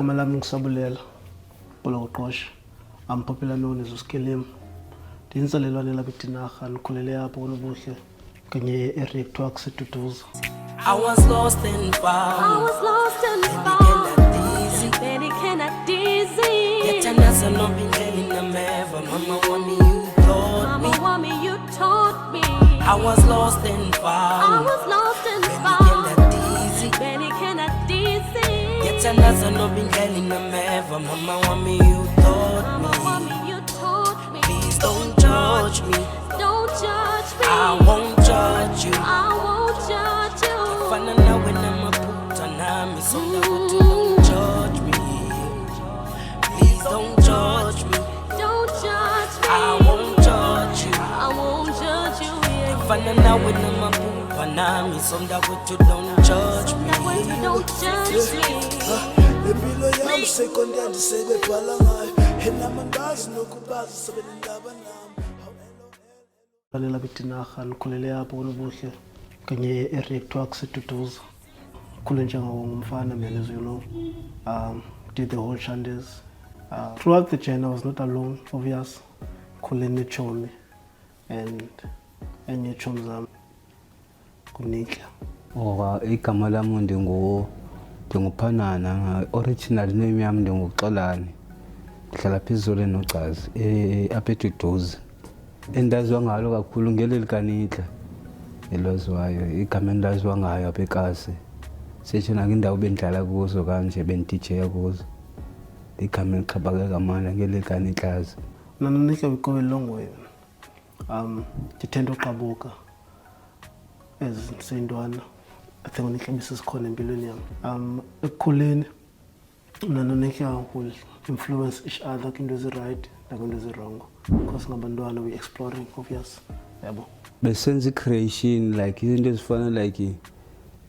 Igama lami Siyabulela Bolokoqoshe. I'm popular known as Uskilim. Ndinzalelwane labetinarha ndikhulele apho konobuhle kanye area kuthiwa kuseduduza. I was lost and found. Baby, cannot dizzy. Yet another not been telling them ever. Mama want me, you taught me. Mama want me, you taught me. I was lost and found. Baby, cannot dizzy. Yet another not been telling them ever. Mama want me, you taught me. Mama want me, you taught me. Please don't judge me. Don't judge me. I won't judge you. I won't judge you. Fana na wena maputa na mi sonda watu don't judge me. Please don't judge me. Don't judge me. I won't judge you. I won't judge you. Fana na wena maputa na mi sonda watu don't judge me. Don't judge me. Impilo yami sekonde andisebebhala ngayo. Enamandazi nokubazi sebelindaba nami. Lalela betinarha ndikhulele apho konobuhle kanye area kuthiwa kuseduduza. Khule njengawo ngumfana man, as you know. Did the whole shandies. Throughout the journey I was not alone, obvious. Khule nechomi and enye chomi zami kunikla. Igama lami ndinguphanana, original name yami ndinguxolani. Ndihlala phezulu enocazi apha eduduza. Endaziwa ngalo kakhulu ngeleli kanitla elwaziwayo, igama endaziwa ngayo apha eKasi. Seshona ngindawo bendidlala kuzo kanje bendidj kuzo. Igama elixhaphake kamandla ngeleli kanitlazi. Nanonika we go a long way. Ndithanda uqabuka ezisindwana. I think unika bisisikhona empilweni yami. Ekukhuleni nanonika will influence each other kinto ezi-right nakinto ezi-wrong. Because ngabantwana we exploring, obvious. Yabo. Besenza i-creation like izinto ezifana like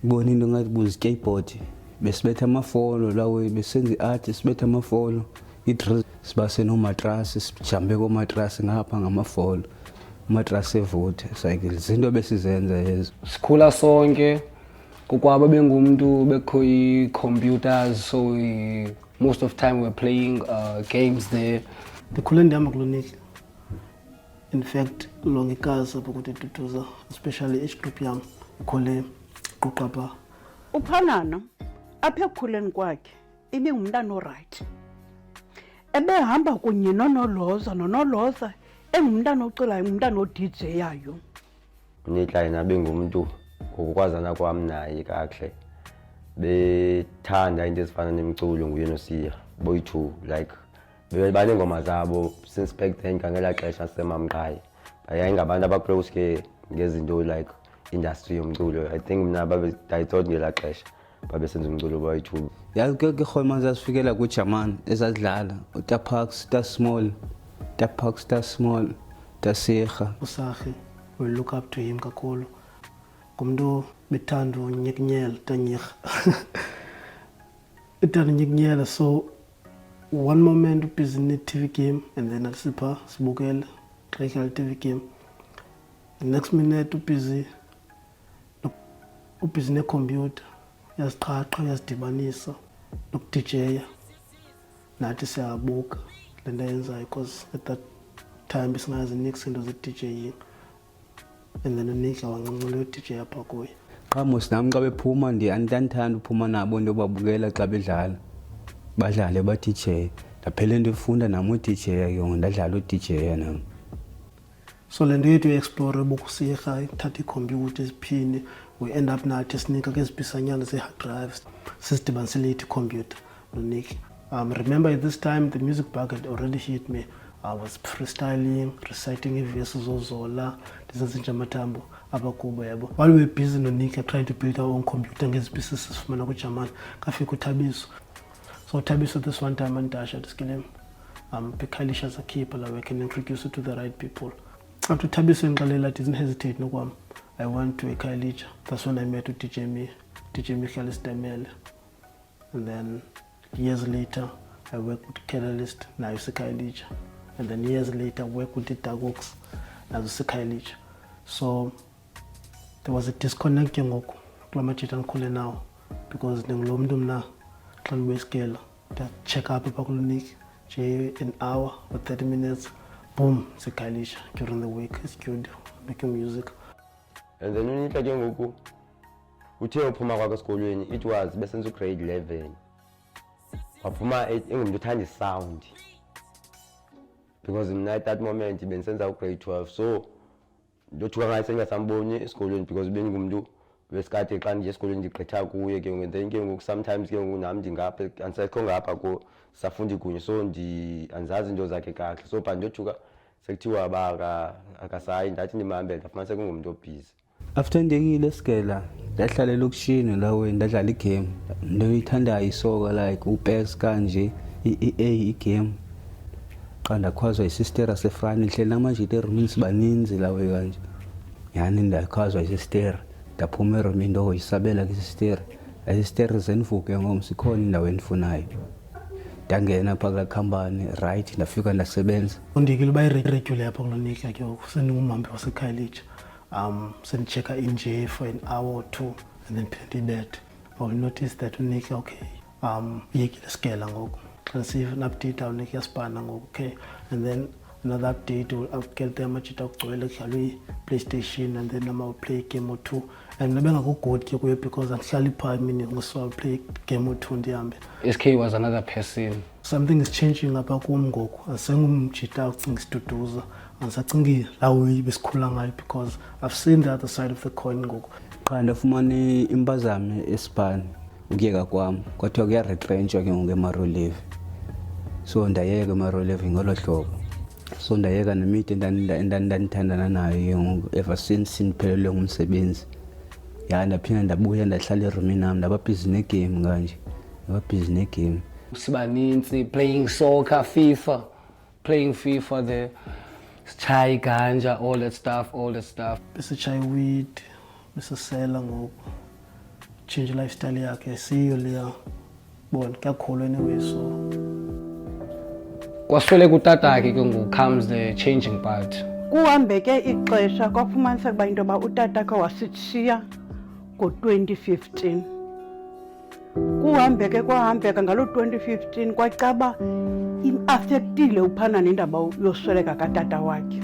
ibona into ngathi buzi-skateboard. Besibetha amafolo lawo, besenza i-art, sibetha amafolo. I-drill sibase nomatrasi, sijambe komatrasi ngapha ngamafolo. Umatrasi evutha, cycle. Izinto besizenza yezo. Sikhula sonke. Kukwaba bengumuntu bekho i-computers, so most of time we're playing games there. Ndikhule ndihamba kulonika. In fact, longikazi apho kuseduduza, especially age group yam ikhule quqapha. Uphanana apha ekukhuleni kwakhe ibingumntana oright. Ebehamba kunye nonoloza engumntana oculayo, umntana o-DJ yayo. Nitla yena bengumuntu ngokukwazana kwami naye kahle. Bethanda into ezifana nemculo nguye noSiya boy2 like banengoma zabo since back then ngangela xesha semamqhayi. Bayayingabantu abaclose ke ngezinto like industry yomculo. I think mina I thought ngela xesha babesenza umculo boy2. Yazi ke khona zazifikela kuJaman ezadlala uTapax, Tasmall, Tapax, Tasmall, Tasirha. Usahi, we look up to him kakhulu. Kumntu bethanda unyikinyela tanyirha. Bethanda unyikinyela, so one moment ubusy ne-TV game and then asipha sibukele xesha le-TV game. The next minute ubusy ne-computer, uyasiqhaqha, uyazidibanisa nokudijya. Nathi siyabuka le nto ayenzayo because at that time besingazi nix into ze-DJing. And then unika wancancula uDJ apha kuye. Qamos nami xa bephuma andithanda uphuma nabo into babukela xa bedlala. Badlale ba-DJ. Ndaphela into efunda nami uDJ yona ndadlala uDJ nami. So le nto yethu explore bokusirha ithatha ikhompyutha iziphini, we end up nathi sinika ke zibhisanyana ze-hard drives sizidibanisele ikhompyutha nonika. Remember at this time the music bug had already hit me. I was freestyling, reciting verses ozola, ndizenza nje amathambo abakubo yabo. While we were busy nonika trying to build our own computer ngezipieces sifumana kuJaman, kafika uThabiso. So Thabiso this one time andasha diskilem. Bekhalisha zakhipha la, we can introduce you to the right people. After Thabiso ngiqalela didn't hesitate nokwam. I went to eKhayelitsha. That's when I met with DJ Michael Stemele. And then years later I worked with Catalyst, now eKhayelitsha. And then years later I worked with the Dagox, now eKhayelitsha. So there was a disconnect ngoku kula majita ngikhule now, because ndingilo mntu mna xa ndibuyeskela check up epakulonik an hour or 30 minutes, boom, sikalisha during the week studio making music. And then unitla ke ngoku uthe uphuma kwakho esikolweni, it was besenza grade 11 waphuma engumntu uthanda sound, because mina at that moment bensenza grade 12, so ndothuka ngayo sengasamboni esikolweni because bengumntu wesikade xa nje esikolweni ndigqitha kuye ke ngoku, then ke ngoku sometimes ke ngoku nami ndingapha andisekho ngapha ko safunda kunye, so andizazi into zakhe kahle, so but ndothuka sekuthiwa akasayi, ndathi ndimhambele ndafumana sekungumntu obhizi. After ndiyekile esigela ndahlala elokishini lawe ndadlala igame ndoyithandayo isoka like upes kanje igame xa ndakhwazwa isistera sefrani ndihleli namanje erumini sibaninzi lawe kanje, yani ndakhwazwa isistera ndaphuma erumini ndoyisabela kisistera, isistera zendivuke ngomso ikhona indawo endifunayo, ndangena phaa kulaa khampani right ndafika ndasebenza. Ndiyekile uba irregular apha kulonika ke ngoku sendingumhambi wasekhayelitsha. Sendichecka in nje for an hour or two and then ndibethe. I will notice that unika okay yekile skela ngoku xa ndisiva an-update awunika yasipana ngoku, okay, and then another update will get them amajita kugcwele kudlalwa i-PlayStation and then I'll play a game or two, and nabe ngakugod ke kuyo because andihlali phaa imini ngoku I'll play game or two ndihambe. SK was another person. Something is changing apha kum ngoku, asengumjita ucinga isiduduza, andisacingi lawo besikhula ngayo because I've seen the other side of the coin ngoku. Xa ndafumana impazamo esipani ukuyeka kwam kwathiwa kuyaretrenchwa ke ngoku emarolive, so ndayeka emarolive ngolo hlobo, so ndayeka nemide endandithandana nayo ke ngoku ever since ndiphelelwe ngumsebenzi. Ya ndaphinda ndabuya ndahlala erumini nam ndababhizi negame kanje, ndababhizi negame. Sibaninzi playing soccer, playing FIFA, the chai ganja, all that stuff. Besitshaya weed, besisela ngoku, change lifestyle yakhe, siyo leya bona kuyakhulwa anyway. So kwasweleka utatakhe ke ngoku comes the changing part. Kuhambe ke ixesha kwafumaniseka uba into yoba utatakhe wasitshiya ngo-2015. Kuhambe ke kwahambeka ngaloo 2015 kwacaba imaffektile uphana nendaba yosweleka katata wakhe.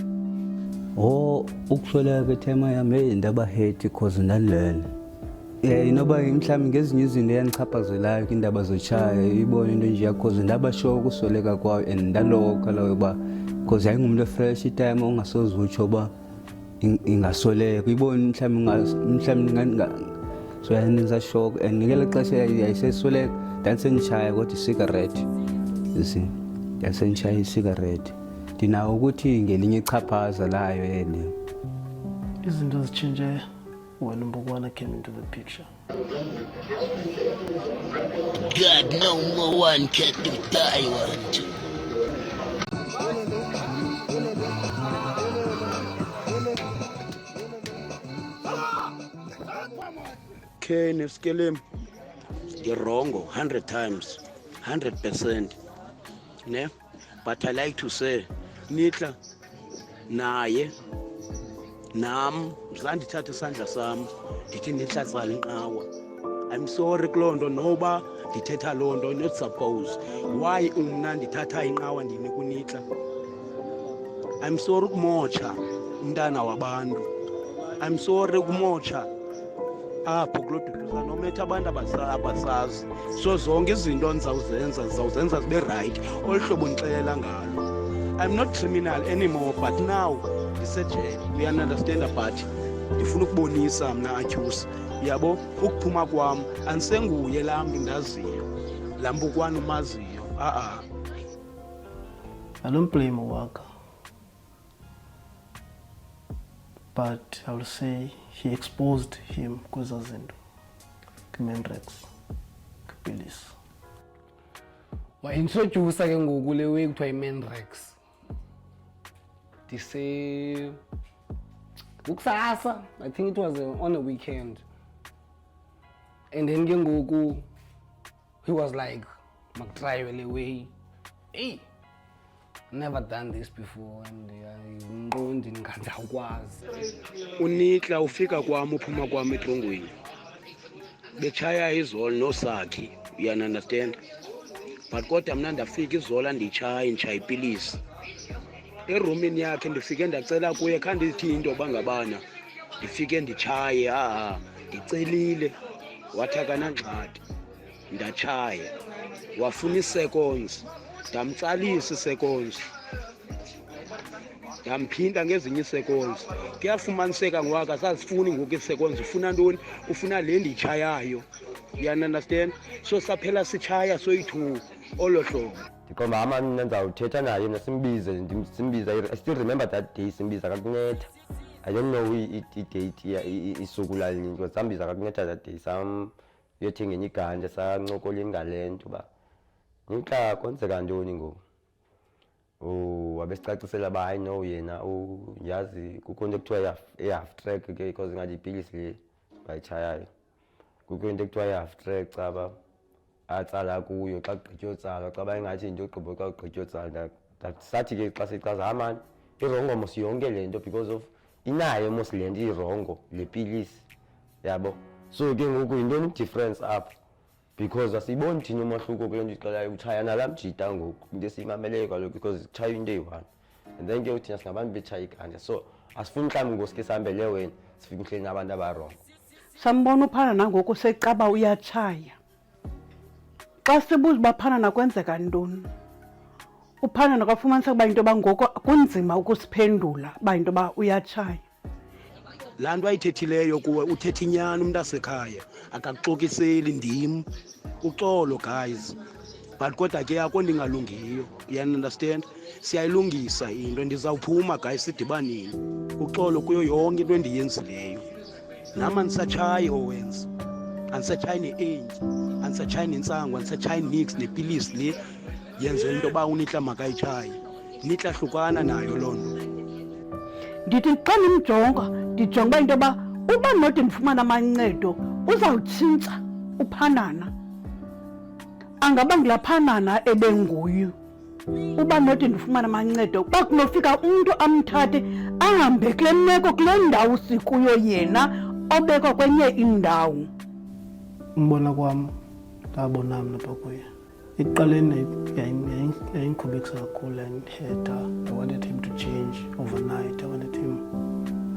Ukusweleka kwethema yam ndaba hate because ndandilele. Inoba mhlawumbi ngezinye izinto eyandichaphazelayo kwindaba zotshaya ibone into nje yakhoze ndaba sure ukusweleka kwayo and ndaloka layo uba because yayingumntu fresh itime ongasoze utsho uba ingasweleka, ibone mhlawumbi so yandenza shock, and ngelo xesha yayisesweleka ndandisenditshaya kodwa isigarethi, ndandisenditshaya isigarethi, ndinawo ukuthi ngelinye ichaphaza layo yena. izinto zitshintshe when Mbukwana came into the picture. God, no one can do Taiwan. Okay, Nefskelim, you're wrong 100 times, 100%. Ne? But I like to say, Nitla, naye, nam, zandithatha isandla sam, ndithi Nitla tsala inqawa. I'm sorry Klondo, noba ndithetha loo nto, not suppose. Why umna ndithatha inqawa ndinika uNitla? I'm sorry ukumotsha umntana wabantu. I'm sorry ukumotsha apho kuloduduza nometha abantu abasazi, so zonke izinto ndizawuzenza zibe right olu hlobo ndixelela ngalo. I'm not criminal anymore, but now ndisejele, uyanunderstand, but ndifuna ukubonisa mna accuse, yabo ukuphuma kwam andisenguye laa mntu ndaziyo, laa Mbukwana umaziyo. I don't blame Waka, but I will say he exposed him kweza zinto Menrex Kabilis. Wa-introduce ke ngoku le way kuthiwa i-Menrex. Ndise ukusasa, I think it was on a weekend, and then ke ngoku he was like makutraywe le way. Hey, never done this before, and nqondi ngandawukwazi. uNitla ufika kwam uphuma kwam etrongweni betshaya izolo nosakhi, uyanunderstand, but kodwa mna ndafika izola nditshaya ipilisi erumini yakhe. Ndifike ndacela kuye kha ndithi into bangabana ndifike nditshaye, ndicelile, wathi akanangxaki. Ndatshaya, wafuna ii-seconds, ndamtsalisa ii-seconds, ndamphinda ngezinye ii-seconds. Kuyafumaniseka ngoku asazifuni ngoku ii-seconds, ufuna ntoni? Ufuna le ndiyitshayayo, you understand? So saphela sitshaya soyi-2 olo hlobo. Ndikhomba amani ndizawuthetha naye nasimbize, I still remember that day simbiza kakunetha. I don't know i-date isuku lalini, because sambiza kakunetha that day, yothenga enye iganja, sancokola ngale nto uba nxa kwenzeka ntoni ngoku. Wabesicacisela uba hayi no yena yazi kukho into ekuthiwa i-half track ke, because ngathi ipilisi le bayitshayayo. Kukho into ekuthiwa i-half track caba atsala kuyo xa kugqityotsala, xa bayingathi into yogqiba xa kugqityotsala. Sathi ke xa sichaza amani irongo mos yonke le nto because of inayo mos le nto irongo le pilisi, yabo. So ke ngoku yintoni i-difference apho, because asiyiboni thina umahluko kule nto ixelayo. Utshaya nalaa mjita ngoku, into esiyimameleyo kaloku, because kutshaya into eyi-1 and then ke thina singabantu betshaya iganja. So asifuni mhlawumbi ngosuke sihambele wena sifike uhleli nabantu abarongo. Sambona uphana nangoku secaba uyatshaya. Xa sibuza uba phana nakwenzeka ntoni, uphana nakafumaniseka uba into yoba ngoku kunzima ukusiphendula uba into yoba uyatshaya. Laa nto ayithethileyo kuwe uthetha inyani umntu asekhaya, akakuxokiseli ndim. Uxolo guys, but kodwa ke akho ndingalungiyo, you understand? Siyayilungisa into, ndizawuphuma guys sidibanini. Uxolo kuyo yonke into endiyenzileyo. Nam andisatshayi owenza, andisatshayi ne-AIDS, andisatshayi nentsangu, andisatshayi nix nepilisi le yenzela into yoba uNihla makayitshaye. Nihla hlukana nayo loo nto. Ndithi xa ndimjonga ndijonga into yoba uba nodi ndifumana amancedo uzawutshintsha uphanana, angaba ngulaphanana ebenguyo. Uba nodi ndifumana amancedo uba kunofika umntu amthathe ahambe kule meko, kule ndawo sikuyo yena obekwa kwenye indawo. Umbona kwam ndabona mna phaa kuye ekuqaleni yayingikhubekisa kakhulu and I wanted him to change overnight. I wanted him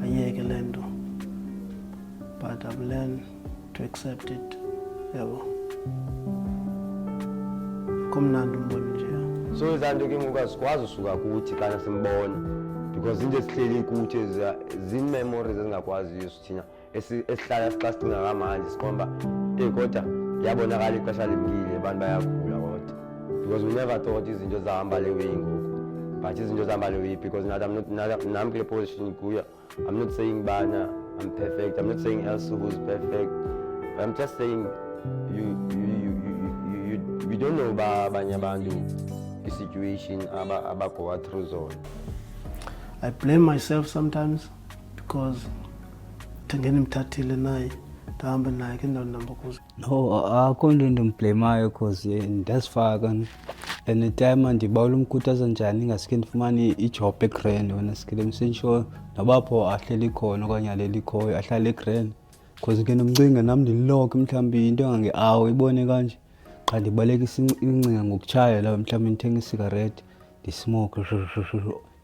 ayeke le nto, but I've learned to accept it, yabo. Kumnandi umbona nje. So izaa nto ke ngoku asikwazi usuka kuthi xana simbona, because into esihleli kuthi zii-memories ezingakwaziyo thina esihlala xa sicinga kamanje siqomba kodwa yabonakala ixesha limkile, abantu bayakhula kodwa, because we never thought izinto zahamba le way ngoku, but izinto zahamba le way because nam kule position kuyo. I'm not saying bana I'm perfect, I'm not saying else who's perfect, but I'm just saying we don't know ba abanye abantu i-situation abagoa through zone. I blame myself sometimes because thengeni mthathile naye ndahamba naye kwindawo ndihamba kuzo. No, akho nto ndimblemayo because ndasifaka anytime andibawula umkhuthaza njani ingaske ndifumane ijob egrand wena sikele msensure nabapho ahleli khona okanye aleli khoyo ahlale egrand, because ke nomcinga nam ndililoke mhlawumbi into engange-awo ibone kanje. Xa ndibalekisa incinga ngokutshaya la mhlawumbi ndithenga isigarethi ndismoke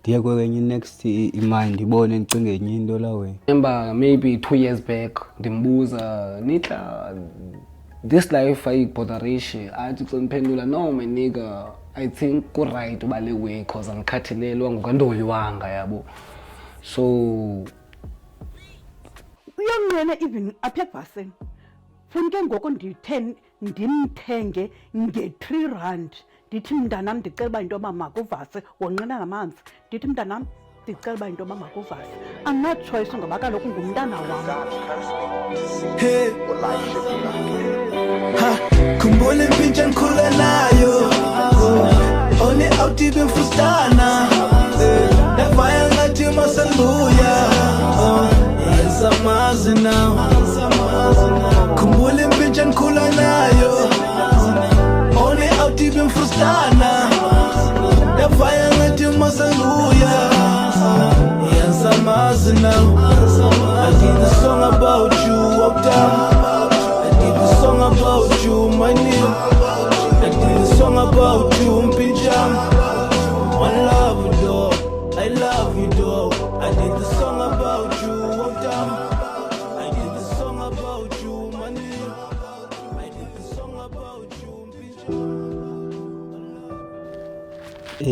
ndiye kwenye next imind ibone ndicinge enye into la wena. Remember maybe 2 years back ndimbuza Nihla this life ayibotherishe, athi xondiphendula no my nigga I think ku-right uba le way cause andikhathalelwa ngokandoyiwanga yabo. So uyonqena even apha ebhasini funeke ngoku ndimthenge nge-R3 ndithi mntanam ndicela uba into yoba makuvase, wonqena namanzi ndithi mntanam ndicela uba into yoba makuvase. Andinatshoyisi ngoba kaloku ngumntana wam. Hey, khumbula impintsha endikhule nayo, only out ibefustana ndavaya ngathi masendibuya yesamazi now. Khumbula impintsha endikhule nayo, only out ibefustana ndavaya ngathi masendibuya yesamazi now. I did a song about you up down, I did a song about you my name, I did a song about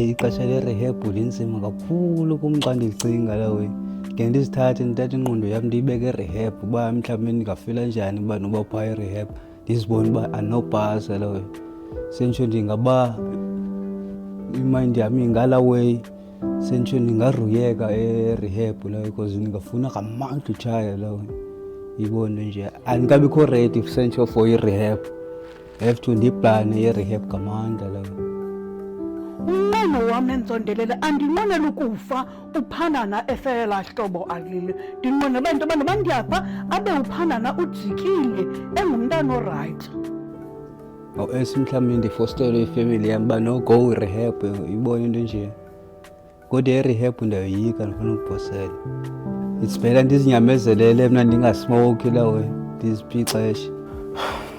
ixesha le-rehab linzima kakhulu kum xa ndilicinga lawe. Ke ndizithathe ndithathe ingqondo yam ndiyibeke e-rehab uba mhlawumbi ndingafila njani uba noba phaya e-rehab ndizibone uba andinopasa lawe. Senditsho ndingaba imind yam ingala way, senditsho ndingaruyeka e-rehab lawe because ndingafuna kamandi utshaya lawe. Yibone nje andikabikho ready senditsho for i-rehab. I have to ndiyiplane i-rehab kamanda lawe. Unqeno wam nenzondelele andinqwenela ukufa uPhanana efelela hlobo alile. Ndinqwenela into yoba noba ndiyapha abe uPhanana ujikile engumntana orayithi. Esi mhlawumbi ndifostelwe ifemeli yam uba no go rehab, ibone into nje. Kodwa i-rehab ndayoyika ndifuna ukuphosela. It's better ndizinyamezelele mna ndingasmoki lawe ndiziphi ixesha.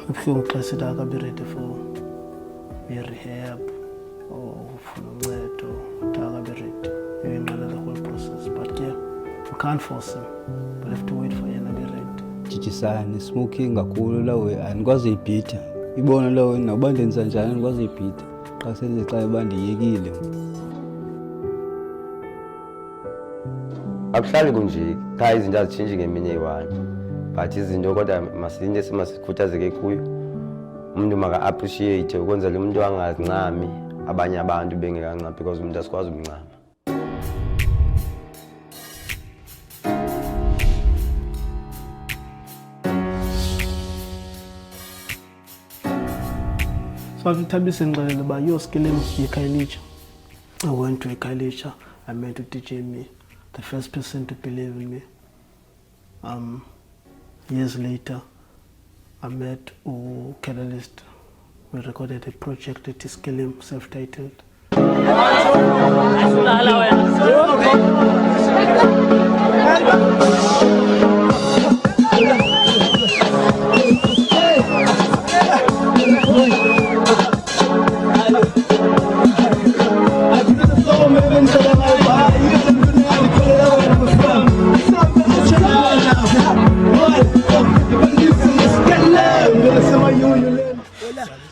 Ibuhlungu xa sithi akabi ready for i-rehab or ufuna uncedo uthi akabi ready. Uyayinqala the whole process, but yeah, we can't force him, but have to wait for yena be ready. Jijisane smoking kakhulu lawe andikwazi uyibhitha. Ibona lawe noba ndenza njani andikwazi uyibhitha xa senze xa uba ndiyekile. Akuhlali kunje cha izinto azitshintshe ngeminye i-one, but izinto kodwa masinye simasikhuthazeke kuyo. Umuntu maka-appreciate ukwenzela umuntu angazincami abanye abantu bengekancami because umuntu asikwazi umncama. So I've been about your skill in Kailicha. I went to Kailicha. I met with DJ Me, the first person to believe in me. Years later, I met Catalyst. We recorded a project that is Kilim, self-titled.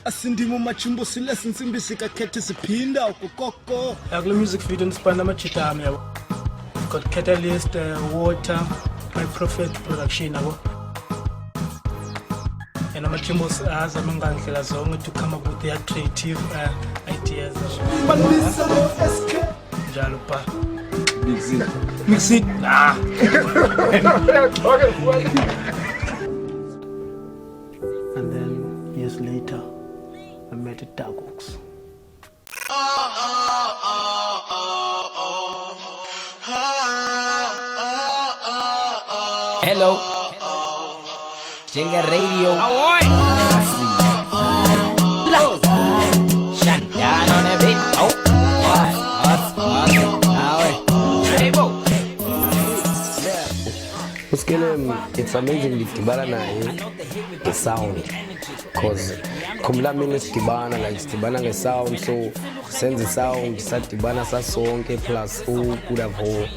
Asindimo machimbo silesi nsimbi sikakhethe siphinda ukokoko. Kule music video ndisipanda amajita ami yabo. Got Catalyst, Water, My Prophet production yabo. And amajimbo azama ngandlela zonke to come up with their creative ideas. Njalo pa. Mix it. And then years later, I met at Douglas. Hello. Llega radio. Shut down on a bit. Oh. It's amazing ndidibana naye ngesound because khumbula mina sidibana like sidibana ngesound, so senze sound sadibana sasonke plus uKudavo,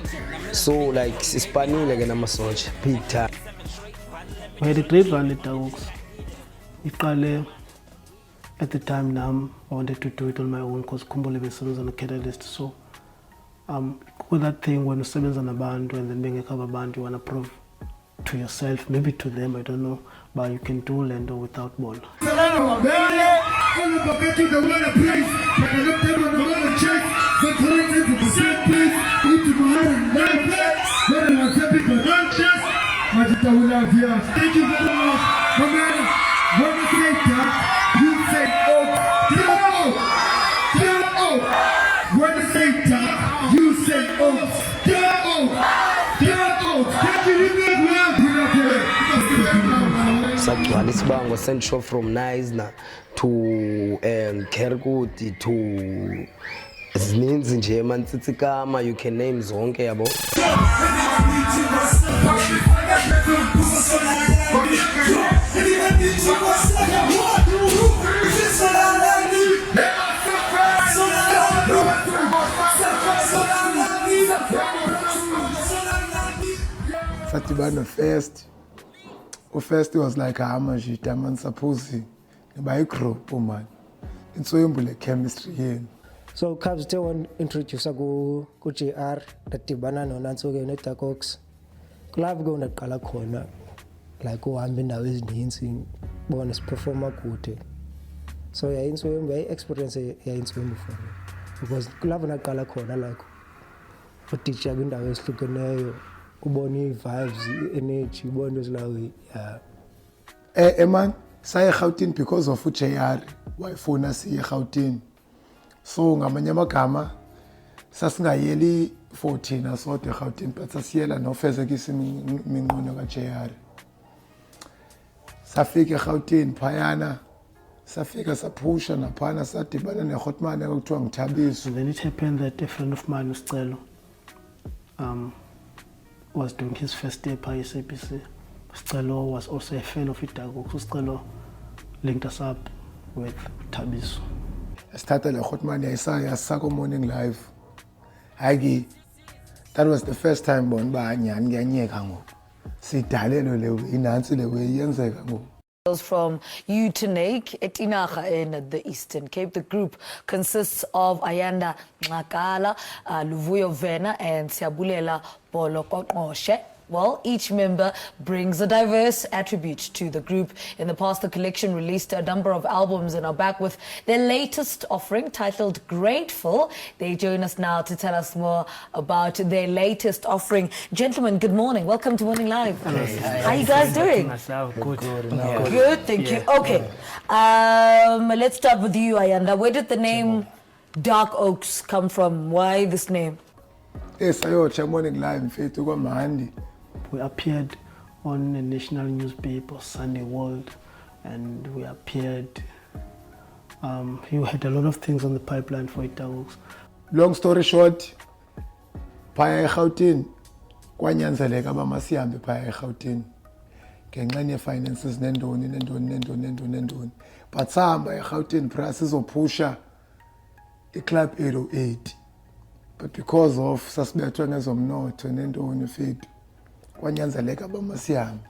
so like sispanile ke namasotsha big time. We had a great run at Dogs. Iqale at the time now I wanted to do it on my own because Kumbole was on a Catalyst, so with that thing when you sebenza nabantu and then being a cover band you want to prove to yourself, maybe to them, I don't know, but you can do Lendo without ball. Thank you very much. My man, when you say that, you say oh, get out. When you say that, you say oh, get out. Get you Sagcwala isibango sent from Naisna to Kerkuti to zininzi nje mantsitsikama, you can name zonke yabo. Satibano first was like amajita man suppose by group man. It's so like chemistry here. So Cubs te won introduce ku JR dadibana nonantsuke neDarkox. Kulapho ke undaqala khona like uhamba indawo ezininzi bona siperforma kude. So yayinswembu experience yayinswembu for me because kulapho naqala khona like udija kwindawo ezihlukeneyo ubona i-vibes, i-energy, ubona ezilawe yeah. Man, saye eGauteng because of uJR wayefuna siye eGauteng. So ngamanye amagama sasingayeli 14 asodwa eGauteng but sasiyela nofezekisa iminqono kaJR. Safika eGauteng phayana safika saphusha naphana sadibana neHotman ekuthiwa ngithabiso. And then it happened that a friend of mine, Uscelo, was doing his first day by SABC. Uscelo was also a fan of Itago. Uscelo linked us up with Tabiso. I started a Hotman Sako Morning Live. Hagi, that was the first time born by Nyan Kango. See, Talelo, in answer the way Yanzago. From Utenake, Etinacha in the Eastern Cape. The group consists of Ayanda Makala, Luvuyo Vena, and Siyabulela Bolokoqoshe. Well, each member brings a diverse attribute to the group. In the past, the collection released a number of albums and are back with their latest offering titled Grateful. They join us now to tell us more about their latest offering. Gentlemen, good morning. Welcome to Morning Live. How are you guys doing? Good, thank you. Okay, let's start with you, Ayanda. Where did the name Dark Oaks come from? Why this name? Yes, I watch Morning Live in faith to go Mahandi. We appeared on a national newspaper, Sunday World, and we appeared. You had a lot of things on the pipeline for Itago. Long story short, phaya eGauteng kwanyanzeleka aba masihambe phaya eGauteng ngenxa ye-finances nendoni but sahamba eGauteng price izophusha iClub 808 but because of sasibethwe ngezomnotho nendoni fethu kwanyanzeleka aba masihambe.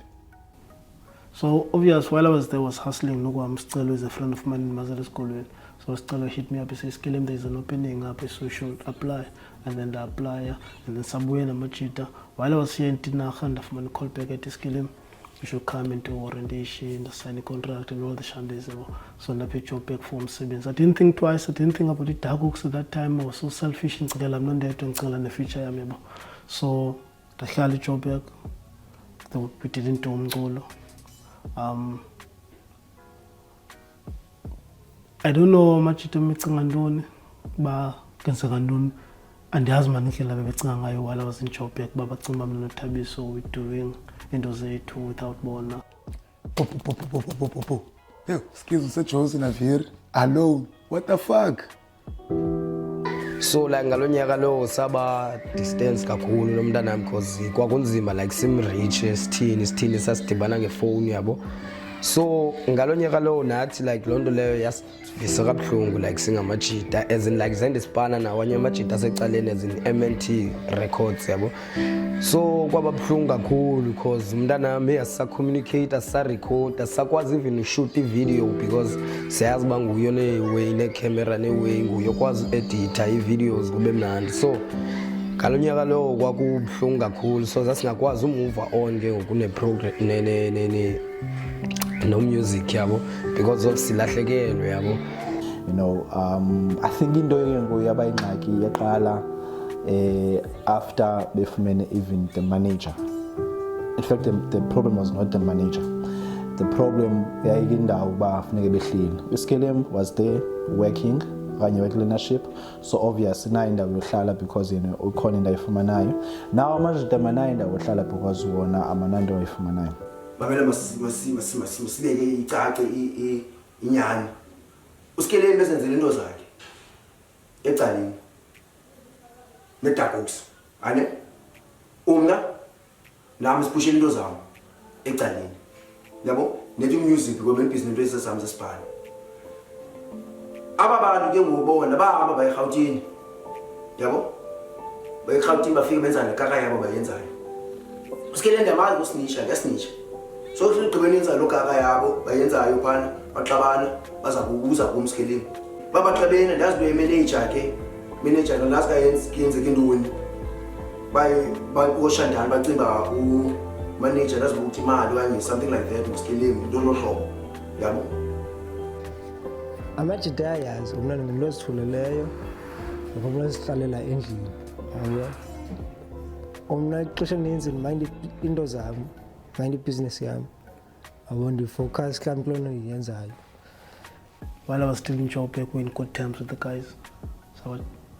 So obvious, while I was there, was hustling. Sicelo is a friend of mine in Mazara School. So Sicelo hit me up. He says, "Kilem, there's an opening up, so you should apply." And then I apply, and then somewhere in Machita. While I was here in Tinacha, and the man called back at Kilem, you should come into orientation, the sign a contract, and all the shandays. So I picked your back from Siemens. I didn't think twice. I didn't think about it. Darkox at that time. I was so selfish. I'm not there to install in the future. So the Khali job back, we didn't do Mgolo. I don't know much to make ngandoni ba kenza ngandoni andiyazi manikela bebecinga ngayo while I was in Joburg baba cimba mina noThabiso we doing into zethu without bona. Hey, excuse me, Josie Navir alone. What the fuck? So like ngalonyaka lo saba distance kakhulu nomntanami because kwakunzima like simreach sithini sasidibana ngefoni yabo. So ngalonyaka lo nathi like lonto leyo yasivisa kabuhlungu like singamajita as in like zende sipana nawanye amajita asecaleni as in MNT records yabo. So kwaba buhlungu kakhulu because umntanami asacommunicate asarecord asakwazi even shoot video because siyazi banguyo way ne camera ne way nguyo kwazi edit videos kube mnandi. So ngalonyaka lo kwakubuhlungu kakhulu so sasingakwazi move on ke ngokune program no music yabo because of silahlekelwe yabo. You know, I think into yaba ingxaki yaqala after befumene even the manager. In fact, the problem was not the manager. The problem yayikindawo ba funeke behlile. Uskelem was there working kanye with leadership, so obvious na indawo yohlala because ukhona indawo efumanayo. Now manje the mana indawo yohlala because wona amanando ayifumanayo. Babela masibeke icace inyani. Uskeleni besenzele into zakhe ecaleni neDarkox ane umna nami siphushela into zami ecaleni yabo nethi music ngoba ibusiness lesi sami sesibhani aba bantu ke ngobona bahamba baye eGauteng yabo baye eGauteng bafike benza nekaka yabo bayenzayo uskeleni ndiyamazi usinisha yasinisha so sigqibeni yenza lokaka yabo bayenzayo phana baxabana baza kubuza kumskeleni babaxabene ndazi lo manager ke manager lo naska yenzeke intoni oshandana bacimba manager nazi ukuthi imali okanye something like that usikelemi into lohlobo yabo amajita ayazi umna ngumuntu ozithuleleyo ngoba usihlalela endlini yabo umna ixesha elinzi mind into zami mind business yami yabo ndifocus kambi kulona yenzayo. While I was still in job, we were in good terms with the guys. So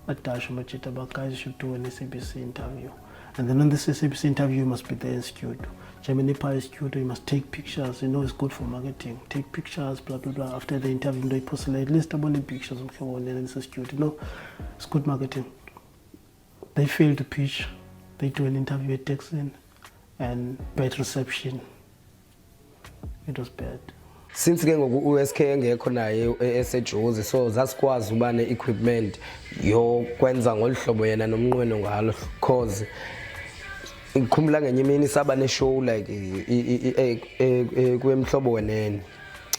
I dashed my chat about guys should do an SABC interview. And then on this SABC interview, you must be there in studio. Germany Pie studio, you must take pictures. You know, it's good for marketing. Take pictures, blah, blah, blah. After the interview, they post at least about the pictures of Kevin and it's a studio. You know, it's good marketing. They failed to pitch. They do an interview at Texan and bad reception. It was bad. Since ke ngoku uSK engekho naye eseJozi so zasikwazi uba ne-equipment yokwenza ngolhlobo yena nomnqweno ngalo cause ngikhumbula ngenye imini saba ne-show like kwemhlobo wenene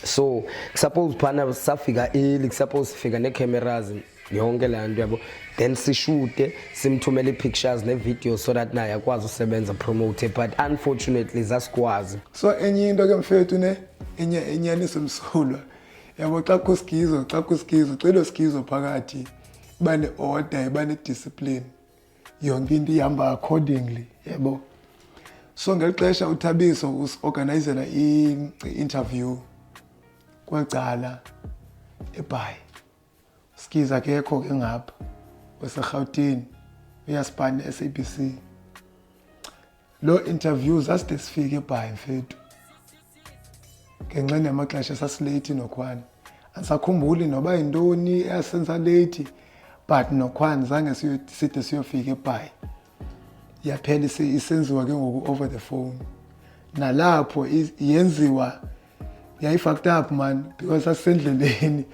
so suppose phana safika early suppose sifika ne-cameras yonke laa nto yabo then sishute simthumele ii-pictures ne-video so that naye akwazi usebenza promote but unfortunately zasikwazi so enye into ke mfethu inyaniso msulwa yabo xa kusikizo celo sikizo phakathi iba ne-order iba ne-discipline yonke into ihamba accordingly yabo so ngeli xesha uThabiso usorganizela i-interview kwecala eBhayi skiza kekho ke ngapha waseGauteng uyasipana SABC lo interviews aside sifike eBhayi mfethu ngenxa namaxesha sasilate nokhwana asakhumbuli noba yintoni eyasenza late but nokhwana zange side siyofika eBhayi yaphela isenziwa ke ngoku over the phone nalapho yenziwa yayi-fucked up man because sasendleleni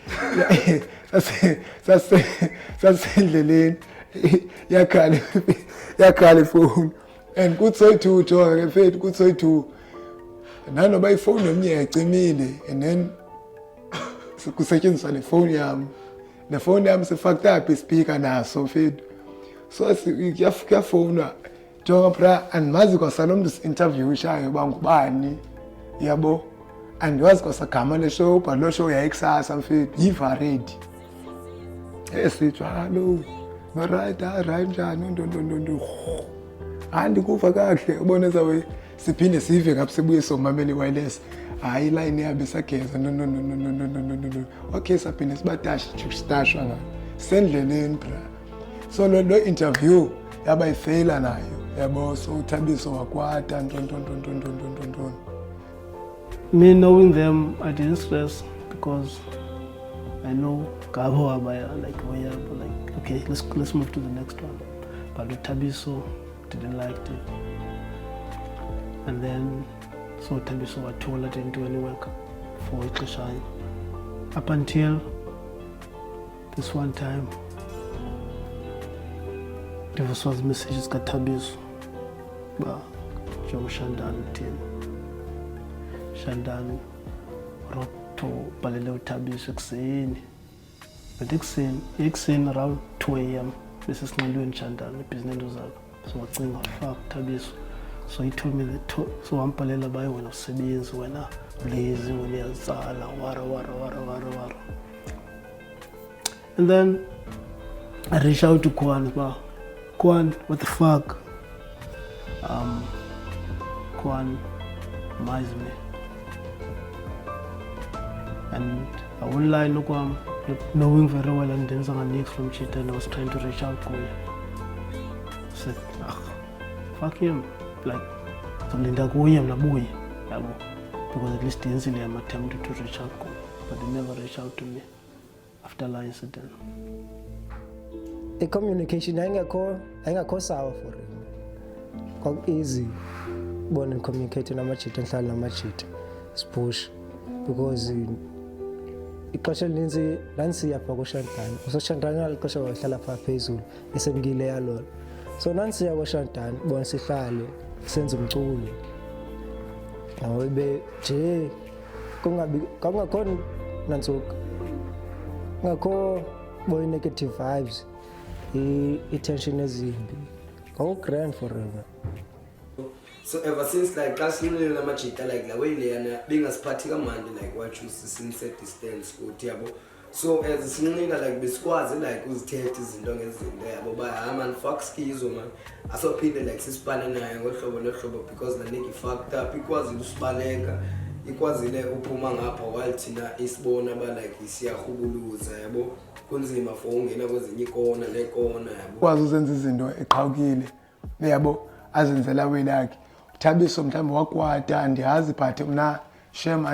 sasendleleni yakhala ifoni and kutsoyi-2 jonga ke mfethu kutsoyi-2 nanoba ifoni yomnye yayicimile and then kusetyenziswa le foni yam si-fucked up ispeaker naso mfethu so kuyafowunwa jonga bra andimazi kwasalo mntu si-interviewishayo uba ngubani yabo andiwazi kwasagama leshow but loo show yayikusasa mfethu yiva-ready esithi hallo right njani ntontontonto andikuva kakuhle ubone zawe siphinde sive ngapha sibuye somamela i-wireless hayi ilayini yabe isageza no okay saphinde sibastashwa ngayo sendleleni bra so lo interview yaba ifeyila nayo yabo so uThabiso wakwata ntontontontontontonton. Me knowing them, I didn't stress because I know Gabo Abaya, like, oh yeah, but like, okay, let's move to the next one. But Tabiso didn't like it. And then, so Tabiso, I told her I didn't do any work for Ikashai. Up until this one time, there was messages got Tabiso, but Joe Shandan team. Shandan wrote to Balileo Tabiso ekuseni. But ekuseni around 2 a.m. Mrs. Ngandu and Shandan, the business was up. So I think, fuck Tabiso. So he told me that, so I'm palela by when I was sebenzi when I lazy when I zala wara. And then I reached out to Kwan, but Kwan, what the fuck? Kwan reminds me. And I won't lie, look, knowing very well and then some next from Chita and I was trying to reach out to him. I said, fuck him. Like, so Linda go him na boy, because at least instantly I'm attempting to reach out to him, but they never reached out to me after that incident. The communication I ain't sour for him. Quite easy. Born and communicating namachita and hlala namachita. It's push because ixesha elinzi nansiya pha koShantana uShantana ixesha wahlala pha phezulu esengile yalona so nansiya koShantana bona sihlale senze umculo awube nje kungakhona nantsuka ngakho boy negative vibes i-tension ezimbi grand forever. So ever since like xa silimile amajita like la way leyana bengasiphathi kamandi like watsho sinset distance kuthi yabo. So as sinqina like besikwazi like uzithethe izinto ngezinto yabo ba man fuck skizo man asophinde like sisibane naye ngohlobo because naniki fucked up ikwazi usibaleka ikwazile uphuma ngapha while thina isibona ba like isiyahubuluza yabo kunzima for ungena kwezinye ikona nekona yabo kwazi uzenza izinto eqhawukile yabo azenzela welakhe Thabiso mhlawumbe wakwata andiyazi but mna shem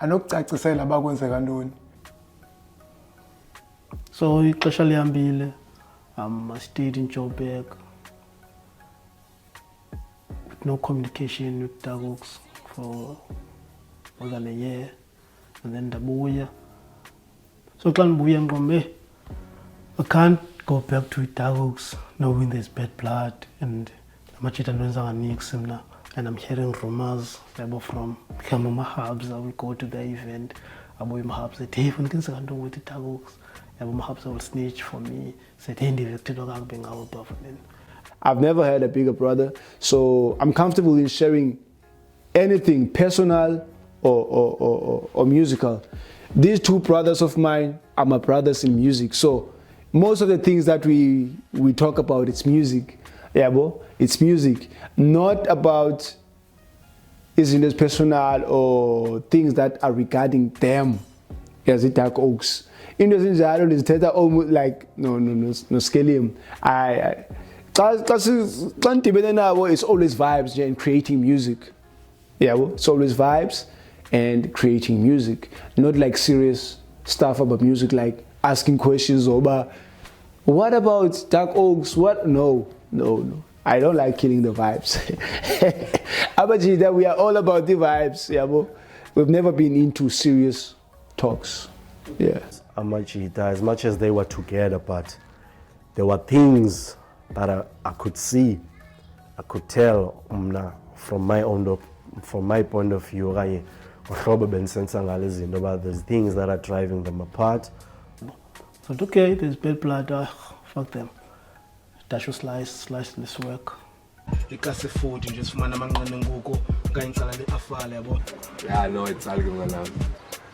anokucacisela abakwenzeka ntoni. So ixesha lihambile I stayed in Joburg with no communication with Dagox for more than a year, and then ndabuya. So xa ndibuya ngqombe I can't go back to Dagox knowing there's bad blood and amajita ndenzanga nix mna, and I'm hearing rumors from Mahabs. I will go to the event. Abo Mahabs said, hey, when things are done with the Dagox, Mahabs will snitch for me. Said, hey, I've never had a bigger brother, so I'm comfortable in sharing anything personal or musical. These two brothers of mine are my brothers in music, so most of the things that we talk about, it's music. Yeah, bo, it's music, not about isn't personal or things that are regarding them as it Dark Oaks. In the sense that is almost like no scaling. It's always vibes and creating music. Yeah, bo, it's always vibes and creating music, not like serious stuff about music, like asking questions over what about Dark Oaks? What? No. I don't like killing the vibes. Abajida, we are all about the vibes. Yeah, we've never been into serious talks. Yeah. Amajida, as much as they were together, but there were things that I could see, I could tell from my point of view. There's things that are driving them apart. So okay, there's bad blood. Fuck them. Dasho slice this work. Ikase food nje sifumana amancane ngoku ngayintsala le afale yabo. Yeah, no, it's all going on.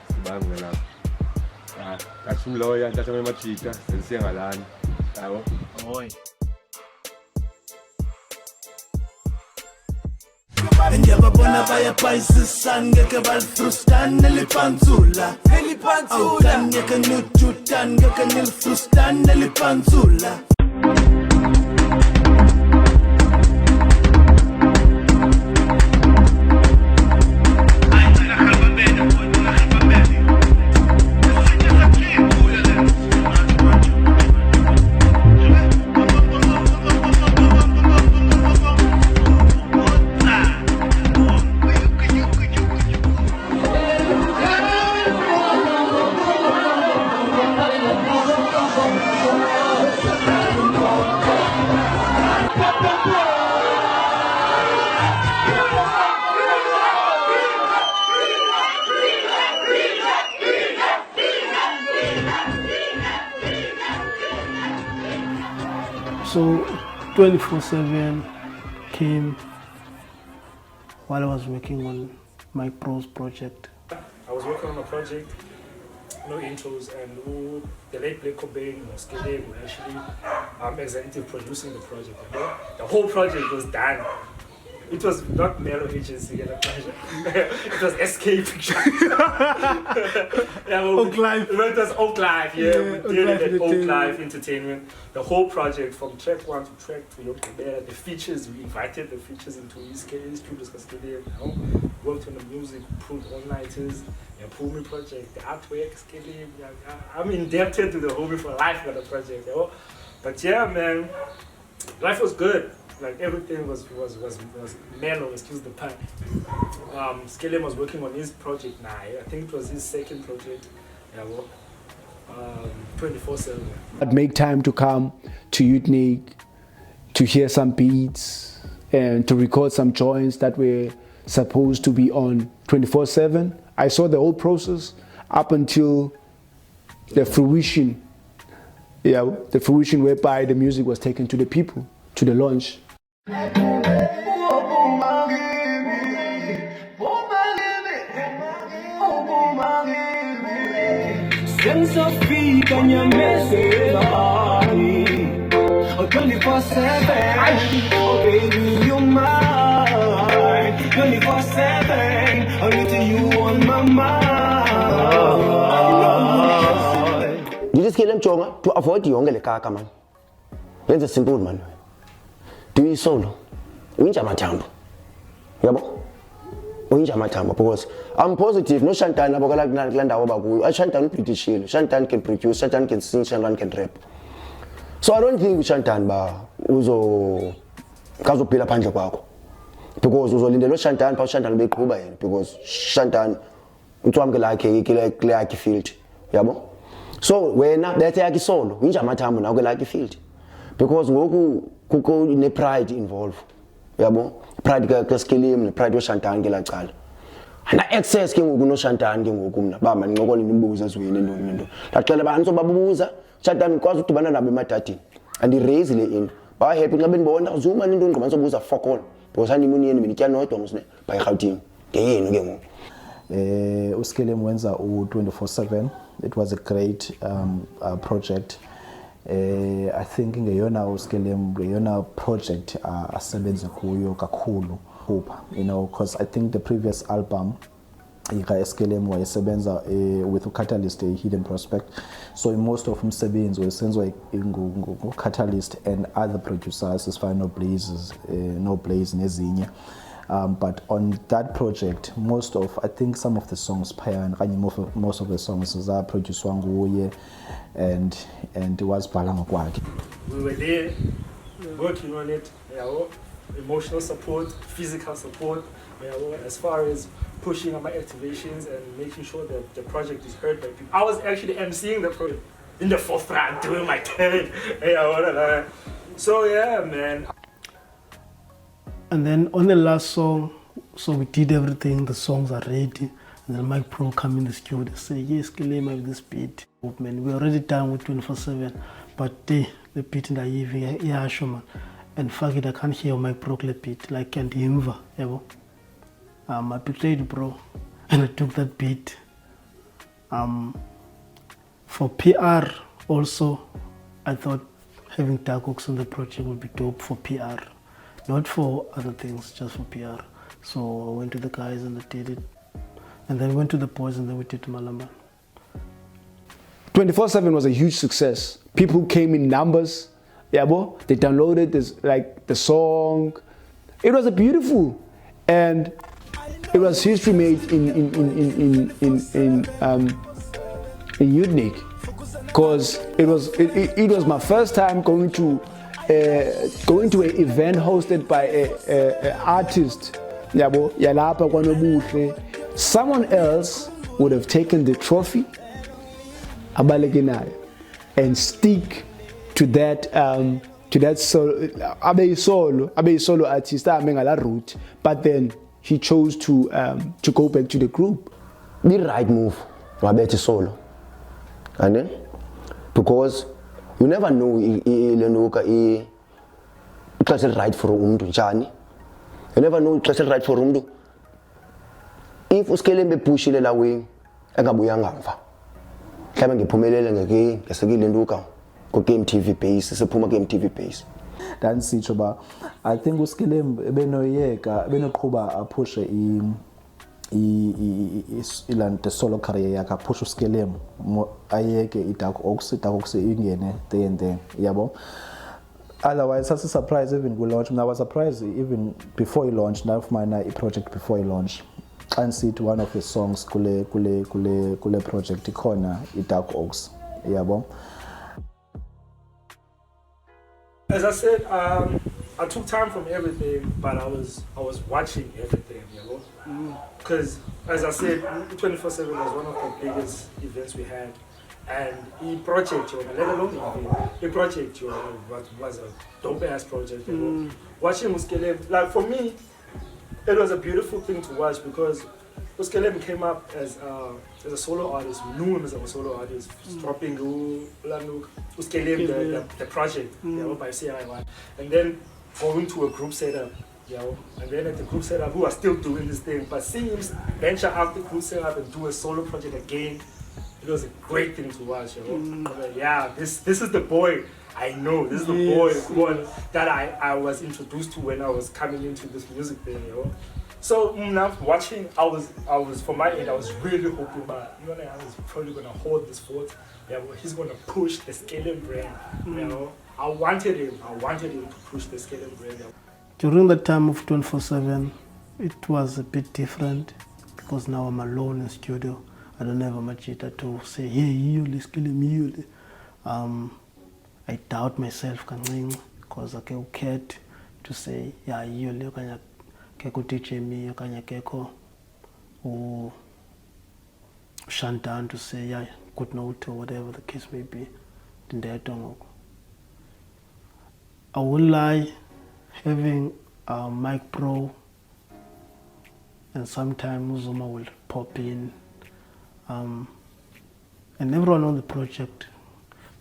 Sibanga lapha. Ah, kasho umloya ntatha emajita senisiye ngalana. Yabo. Hoy. Ndiyababona bayapayisisa ngeke balifrustan nelipanzula ngeke nujutan ngeke nilifrustan nelipanzula. So 24/7 came while I was working on my prose project. I was working on a project, no intros, and the late Blake Cobain was actually executive producing the project. The whole project was done. It was not Melo Agency and a project. It was SK Pictures. Oak Life. It was Oak Life, yeah. We did it at Oak Life Entertainment. The whole project from track 1 to track 3, the features, we invited the features into SK Studios, worked on the music, pulled all-nighters, the Pumi project, the artwork, I'm indebted to the Homie for Life for the project. But yeah, man, life was good. Like everything was mellow, excuse the pun. Skelem was working on his project now. I think it was his second project. 24/7. I'd make time to come to Utnik, to hear some beats and to record some joints that were supposed to be on 24/7. I saw the whole process. up until the fruition, the fruition whereby the music was taken to the people, to the launch. Sense of feet on your message, 24/7. Oh baby, you're mine. 24/7. Only you on my mind. You just kill him, Chonga, to avoid the younger kaka, man. That's a simple man. Do you solo? Winja matambo. Yabo? Winja matambo, because I'm positive. No Shantan, Shantan British, Shantan can produce, Shantan can sing, Shantan can rap. So I don't think Shantan ba uzo kazo pila panja kwako. Because uzo lindelo Shantan pa Shantan be kuba yini, because Shantan utwamke lakhe clear field. Yabo? So wena bethe yakhe solo, winja matambo na ke lakhe field. Because ngoku kuko ne pride involved. Yabo? Pride ka skillim, pride wa Shantan ke la qala. Ana access ke ngoku no Shantan ke ngoku mina ba manqokola imbuzo ezweni into. Laqala ba anso babubuza Shantan kwazi udibana nabo emathatini. And raise le into. Ba happy xa benibona uzuma into ngqoba nsobuza fuck all. Because animuni mina itya nodwa ngusine by Gauteng. Ngeyenu ke ngoku. Uskillim wenza u-24/7. It was a great project. I think ngeyona uskillim ngeyona project asebenza kuyo kakhulu. You know, because I think the previous album Skillim wayesebenza with Catalyst, a Hidden Prospect. So in most of umsebenzi wayesenzwa Catalyst and other producers as far no Blaze nezinye. But on that project, I think some of the songs, most of the songs are produced nguye and it was Balanga kwakhe. We were there working on it, emotional support, physical support, as far as pushing on my activations and making sure that the project is heard by people. I was actually emceeing the project in the forefront, doing my thing. So yeah, man. And then on the last song, so we did everything, the songs are ready. And then Mike Pro come in the studio and say, yes, Kilema with this beat. Man, we're already done with 24/7, but the beat in the evening, yeah, sure, man. And fuck it, I can't hear Mike Pro beat, like can't Imva, I betrayed bro, and I took that beat. For PR also, I thought having Dark Oaks on the project would be dope for PR. Not for other things, just for PR. So I went to the guys and they did it. And then went to the boys and then we did Malamba. 24/7 was a huge success. People came in numbers. They downloaded the song. It was a beautiful, and it was history made in Unique, because it was my first time going to an event hosted by an artist. Someone else would have taken the trophy and stick to that solo artist route, but then he chose to go back to the group. The right move, wabete solo, and then because you never know it's right for umntu njani. You never know it's right for umntu. If uSkelem bepushile la wing engabuyanga mva. Mhlawumbe ngiphumelele ngesekile nduka ku Game TV base, siphuma Game TV base. Dansitsho ba I think uSkelem benoqhuba aphushe the solo career yakhe, aphushe uSkelem ayeke iDark Oaks ingene there and there, yabo. Otherwise, that's a surprise even we launch. I was surprised even before he launched. Now of my project before he launched, and see to one of his songs kule project corner iDark Oaks, yabo. As I said, I took time from everything, but I was watching everything, because as I said, 24/7 was one of the biggest events we had. And the project, let alone the project, was a dope ass project. Watching Muskelem, like for me, it was a beautiful thing to watch, because Uskelem came up as a solo artist. We knew him as a solo artist, dropping Uskelem the project, by CI1, and then going to a group setup, and then at the group setup, who are still doing this thing, but seeing him venture out the group setup and do a solo project again, it was a great thing to watch. Like, this is the boy I know. This is the boy that I was introduced to when I was coming into this music thing. So now watching, I was from my end, I was really hoping, but I was probably gonna hold this fort. He's gonna push the Scaling brand. I wanted him to push the Scaling brand. During the time of 24/7, it was a bit different because now I'm alone in studio. I don't have a machita to say, hey, you Scaling. I doubt myself because I can't care to say, yeah, you look and keko teach me, okanya keko or Shantan to say, yeah, good note or whatever the case may be. I will lie, having a mic pro, and sometimes Zuma will pop in, and everyone on the project.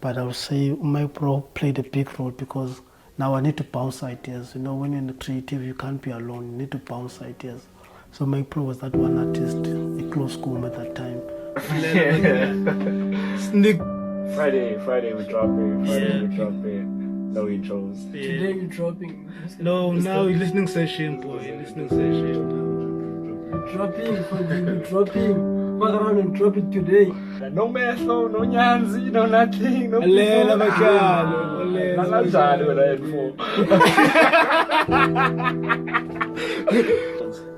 But I would say mic pro played a big role because now I need to bounce ideas. When you're in the creative, you can't be alone. You need to bounce ideas. So Mike Pro was that one artist, a close school at that time. Sneak. Friday we drop it. No intros. Today we're dropping. No, now we're listening session, boy. Listening session. We're dropping. Fuck around and drop it today. No method, no nyanzi, no nothing, no Alela bacalo.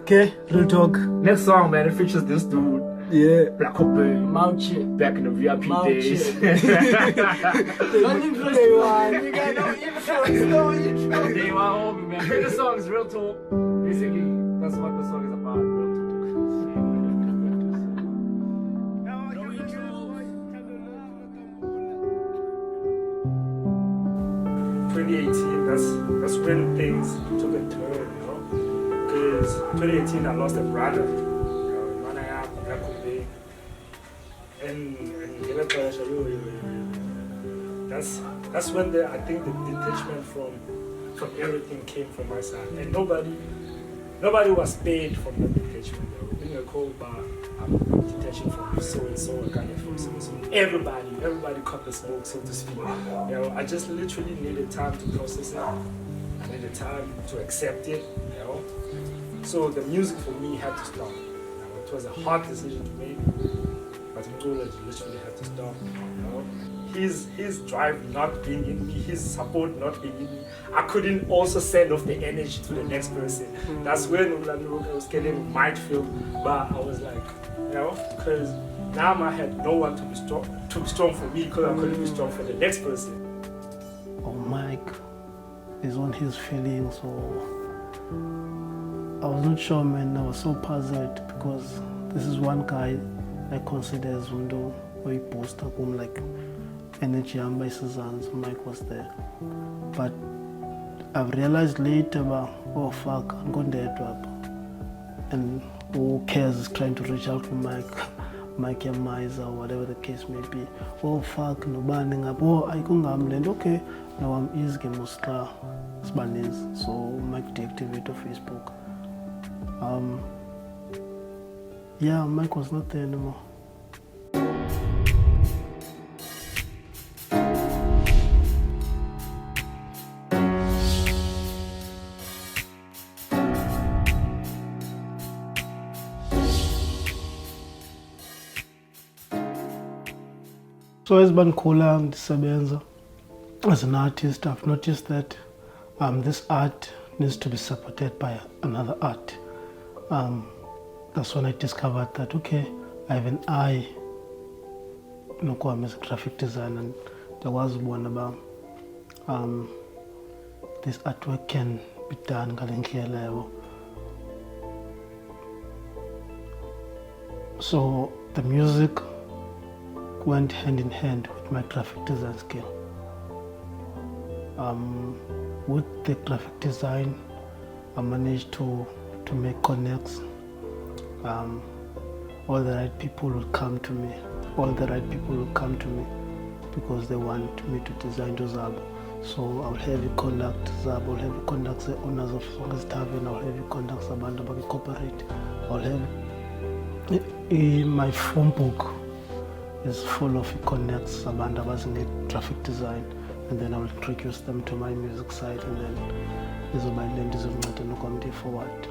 Okay, real talk. Next song, man, it features this dude. Yeah. Black Hopper. Mouchie. Back in the VIP days. Don't interest day one. You got no intro. Day one, man. The song is real talk. Basically, that's what the song is about. Real talk. 2018, that's when things took a turn, because 2018 I lost a brother, and that's when I think the detachment from everything came from my side, and nobody was paid from the detachment. Being a co-bar, I'm detaching from so and so, kind of from so and so. Everybody caught the smoke, so to speak. I just literally needed time to process it. I needed time to accept it. So the music for me had to stop. It was a hard decision to make, but literally had to stop. His drive not being in me, his support not being in me, I couldn't also send off the energy to the next person. That's when I was getting might feel, but I was like, because now I had no one to be strong for me, because I couldn't be strong for the next person. Oh, Mike is on his feelings, or I was not sure, man. I was so puzzled because this is one guy I consider as window where he post up like energy and by Suzanne's Mike was there. But I've realized later, oh fuck, I'm going to drop. And who cares is trying to reach out to Mike Yamaiza or whatever the case may be. Oh fuck, no banning up. Oh, I can't land. Okay, now I'm easy Mustra Spanish. So Mike deactivate of Facebook. Yeah, Mike was not there anymore. So as Bankola and Sabenza, as an artist, I've noticed that this art needs to be supported by another art. That's when I discovered that, okay, I have an eye, I'm a graphic designer, and there was one about this artwork can be done at level. So the music went hand in hand with my graphic design skill. With the graphic design, I managed to make connects, all the right people will come to me. All the right people will come to me because they want me to design to Zabo. So I'll have you contact Zabo, I'll have you contact the owners of Songa's Tavern, I'll have you contact Sabanda Baki Corporate. I'll have my phone book is full of connects Sabanda Basingate graphic design, and then I'll introduce them to my music site, and then this will my land is comedy forward.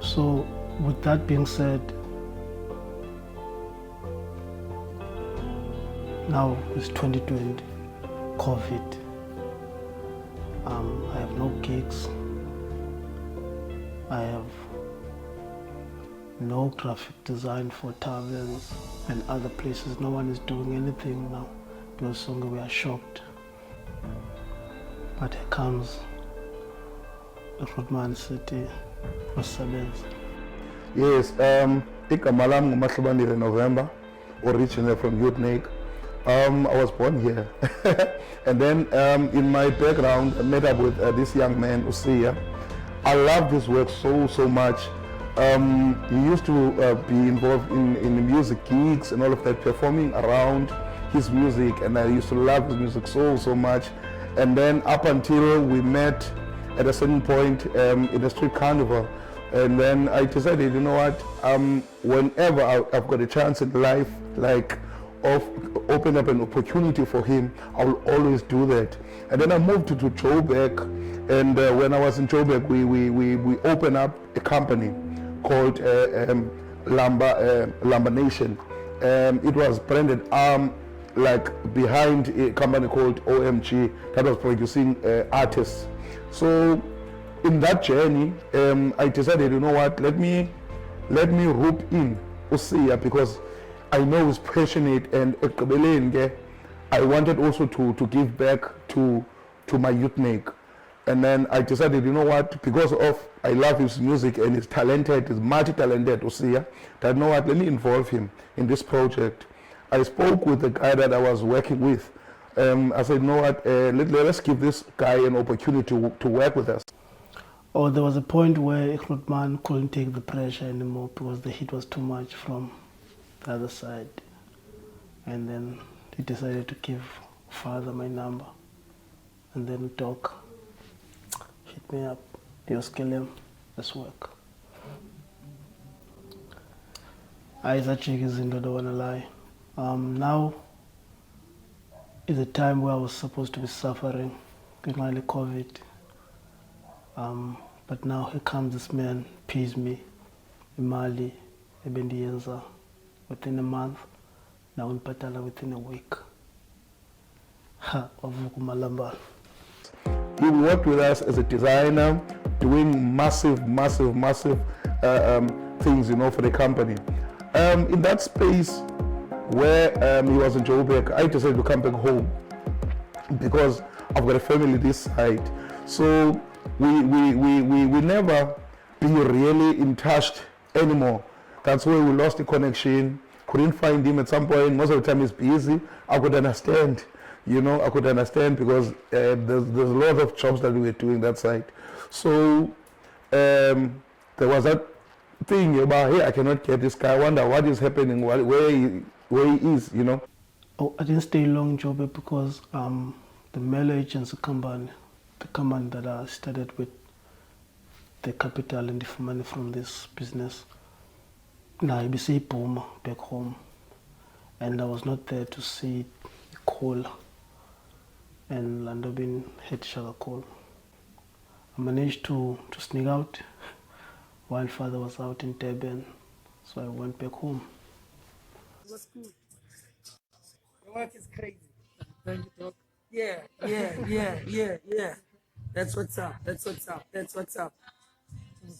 So with that being said, now it's 2020, COVID. I have no gigs. I have no graphic design for taverns and other places. No one is doing anything now because we are shocked. But here comes Rodman City, Rosabenz. Yes, igama lami nguMahlubandile November, originally from Youth. I was born here. And then in my background, I met up with this young man, Usiya. I love this work so much. He used to be involved in the music gigs and all of that, performing around his music, and I used to love his music so much. And then up until we met at a certain point in a street carnival, and then I decided, you know what, whenever I've got a chance in life, like open up an opportunity for him, I will always do that. And then I moved to Joburg, and when I was in Joburg, we opened up a company called Lamba Nation. It was branded like behind a company called OMG that was producing artists. So in that journey, I decided, you know what, let me rope in Usiya, because I know he's passionate, and I wanted also to give back to my youth make. And then I decided, you know what, because of I love his music and he's talented, he's multi-talented, Usiya, that, you know what, let me involve him in this project. I spoke with the guy that I was working with. I said, you know what, let us give this guy an opportunity to work with us. Oh, there was a point where Rodman couldn't take the pressure anymore because the heat was too much from the other side. And then he decided to give father my number. And then we talk. Hit me up. Dioskelem, let's work. Isaac is in, I don't want to lie. Now is a time where I was supposed to be suffering with my COVID. But now here comes this man, pays me, Imali, Ebendienza, within a month, now in Patala within a week. Ha, Ovukumalamba. He worked with us as a designer, doing massive things, you know, for the company. In that space where he was in Joburg, I decided to come back home because I've got a family this side. So we never be really in touch anymore. That's why we lost the connection. Couldn't find him at some point. Most of the time he's busy. I could understand. You know, I could understand because there's a lot of jobs that we were doing that side. So there was that thing about, hey, I cannot get this guy. I wonder what is happening, where he is, you know. Oh, I didn't stay long in Joburg because the mail agency company, the company that I started with, the capital and the money from this business, now I be say boom back home, and I was not there to see the call. And Landobin had sugar call. I managed to sneak out while father was out in Durban, so I went back home. It was cool. The work is crazy. Don't you talk? Yeah. That's what's up.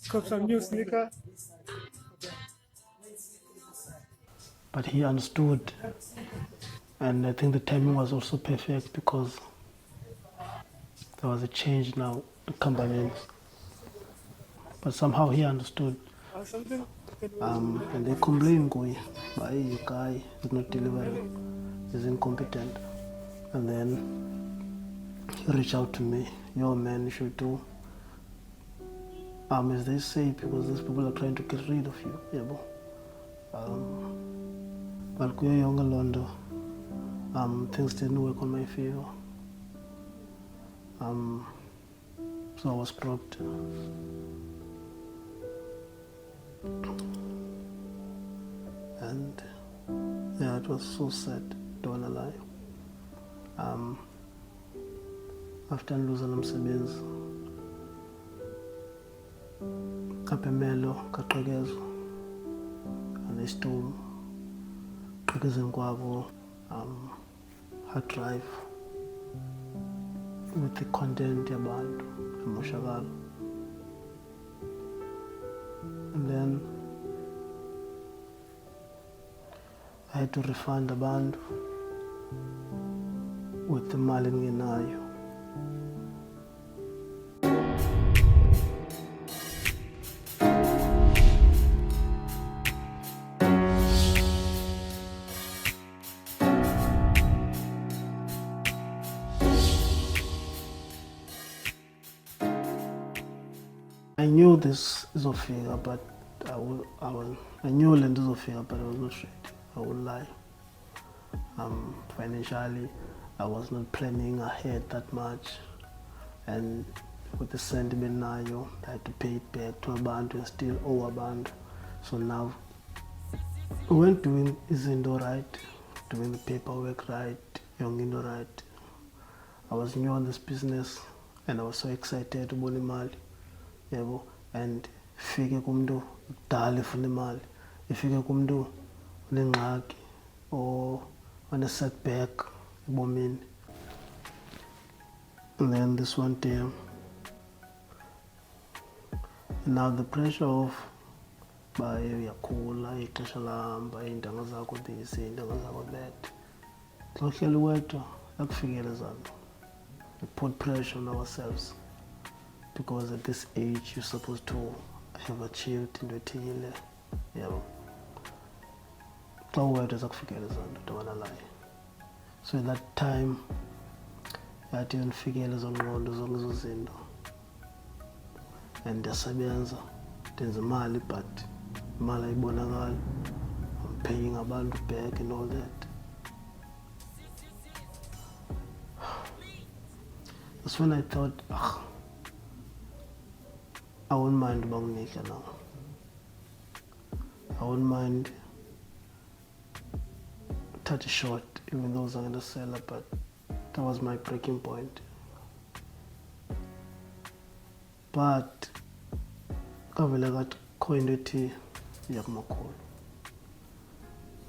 Cop some new sneaker. But he understood, and I think the timing was also perfect because there was a change now in companies. But somehow he understood. And they complained, going, your guy is not delivering, he's incompetent. And then he reached out to me, yo man, you should do as they say, because these people are trying to get rid of you, yabo. But kuyo yonke londo, things didn't work on my favor. So I was dropped. And yeah, it was so sad, don't wanna lie. After losing umsebenzi, kapemelo, kaqekezo, anesitulo, qekezeni kwabo, hard drive, with the content yabantu, emoshakalo. And then I had to refund abantu with the mali engenayo. I knew this is a figure, but I knew land is a figure, but I was not ready. I would lie. Financially, I was not planning ahead that much, and with the sentiment now, I had to pay it back to a band and still owe a band. So now, we went doing izinto right, doing the paperwork right, young indo right. I was new on this business, and I was so excited to bone imali, yebo, and fike kumntu kudala efuna imali, ifike kumntu unengxaki or on a setback ebomini. And then this one day, now the pressure of ba uyakhula, ixesha lahamba, iintanga zakho this, iintanga zakho that. Xa uhleli wedwa akufikele ezanto. We put pressure on ourselves because at this age you're supposed to have achieved into ethile, yabo. Xa uwedwa zakufikele ezanto, don't wanna lie. So at that time, yathi ndifikele ezo ngqondo zonke ezo zinto, and ndiyasebenza, ndenza imali, but imali ayibonakali. I'm paying abantu back and all that. That's when I thought, I wouldn't mind Bangnika now. I wouldn't mind touch a shot, even though I was going to sell it, but that was my breaking point. But kavele kathi kho into ethi yakumakhulu,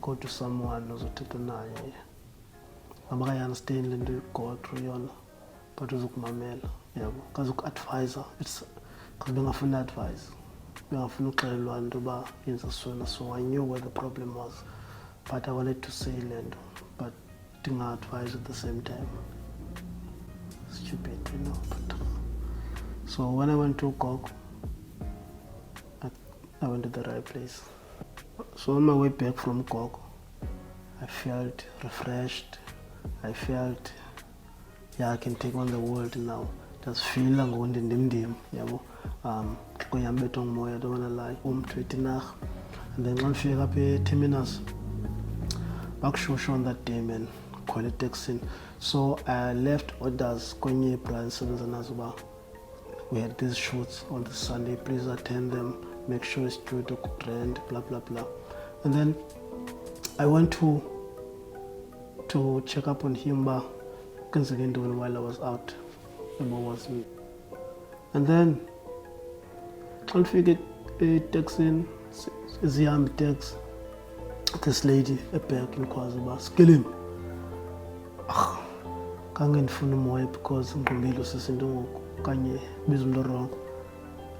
go to someone ozothetha naye, abakayi-understand le nto you-go through yona, but uzokumamela, yabo, kazuku-advisa. It's because bengafuna advice, bengafuna uxelelwa into uba yenza sona. So I knew where the problem was, but I wanted to say le nto, but dinga advise at the same time. Stupid, you know. But so when I went to Gog, I went to the right place. So on my way back from Gog, I felt refreshed. I felt, yeah, I can take on the world now. Just feel like going to Nimdim, yabo. Kuyambetha ngomoya, don't wanna lie. Tweetinach. And then when I feel up a terminus, bakushosha on that day, man. Call it taxing. So I left orders kwenye brands and we had these shoots on the Sunday, please attend them, make sure it's due to trend, blah blah blah. And then I went to check up on him doing while I was out. And then I figured a taxing Ziyam tax this lady back in Kwaziba, skill him. Can't ngifuna umoya because ngumilo sesinto ngoku kanye biza umuntu wrong,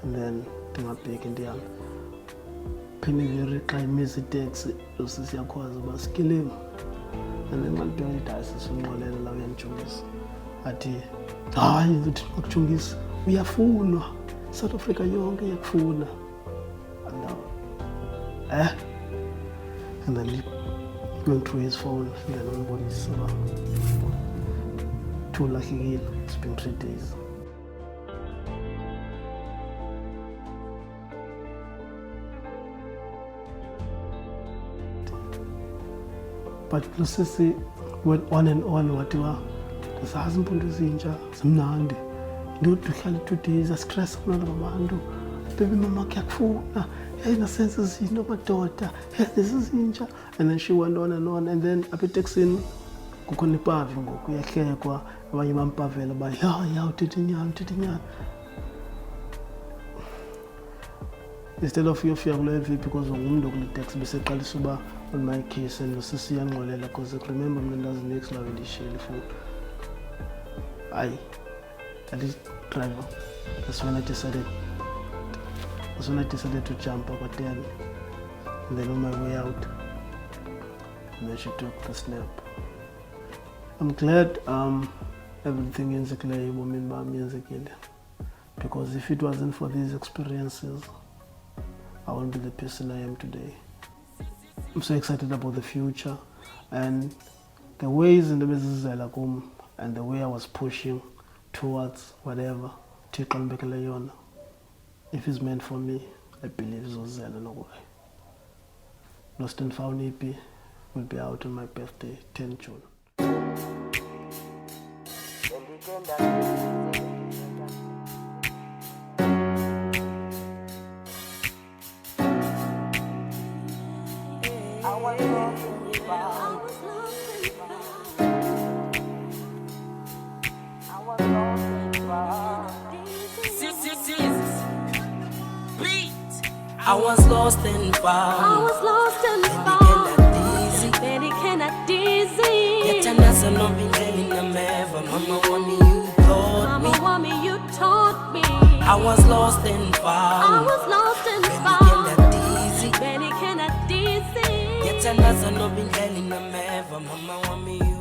and then ndingabheki ndiyami phinde xa imizi iteksi usisiyakwazi uba skill him. And then man bheka ithi asisunqolela la uyanijongisa athi hayi ngithi akujongisa uyafunwa, South Africa yonke iyakufuna. And then he went through his phone and then everybody's too lucky. It's been 3 days. but lusisi went on and on whatever. Ndizazi impundu ezintsha zimnandi ndiyodwa uhlala 2 days astress kunala babantu baby mama kuyakufuna nasenza izinto madoda lezi zintsha. And then she went on and then apha eteksini kukhona ipavi ngoku uyahlekwa abanye bampavela ba ya uthetha inyani. Instead of uyofika kule vip because ungumntu kule taxi beseqalisa uba on my case and nosisi yanxolela because I remember mna ndazinext lawe ndishiyele ifowuni. That is driver. That's when I decided to jump up at 10. And then on my way out, and then she took the snap. I'm glad everything in Zikle woman Zikile. Because if it wasn't for these experiences, I wouldn't be the person I am today. I'm so excited about the future and the ways in the business and the way I was pushing towards whatever. If it's meant for me, I believe it's no way. Lost and Found EP will be out on my birthday, 10 June. I was lost and found. Then it cannot dizzy. Yet another no been telling them ever. Mama want me, you taught me. I was lost and found. Then it cannot dizzy. Yet another no been telling them ever. Mama want me, you